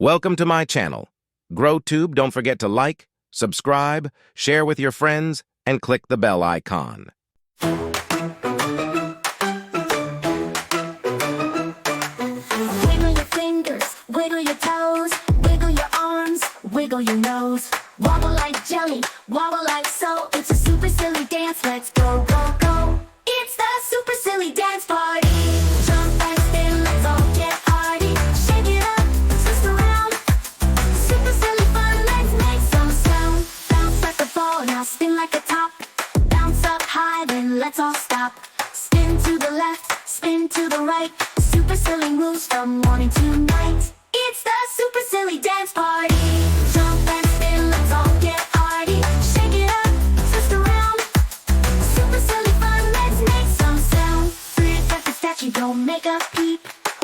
Welcome to my channel. GrowTube, don't forget to like, subscribe, share with your friends, and click the bell icon. Wiggle your fingers, wiggle your toes, wiggle your arms, wiggle your nose. Wobble like jelly, wobble like so. It's a super silly dance, let's go, go, go. It's the super silly dance party. Jump and spin, let's all get arty. Shake it up, twist around. Super silly fun, let's make some sound. Bounce like a ball, now spin like a top. Bounce up high, then let's all stop. Spin to the left, spin to the right. Super silly moves from morning to night. It's the super silly dance party. Jump and spin, let's all get arty. Shake it up, twist around. Super silly fun, let's make some sound. Freeze like a statue, don't make a peep.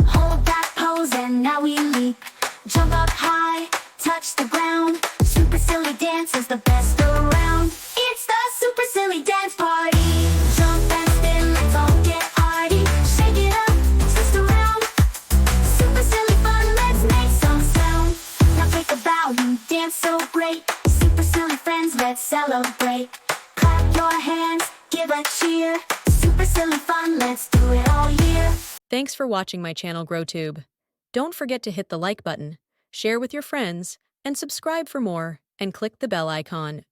Hold that pose and now we leap. Jump up high, touch the ground. Super silly dance is the best around. It's the super silly dance party. Jump and spin, let's all get arty. Shake it up, twist around. Super silly fun, let's make some sound. Now take a bow, you dance so great. Super silly friends, let's celebrate. Clap your hands, give a cheer. Super silly fun, let's do it all year. Thanks for watching my channel GrowTube. Don't forget to hit the like button, share with your friends, and subscribe for more, and click the bell icon.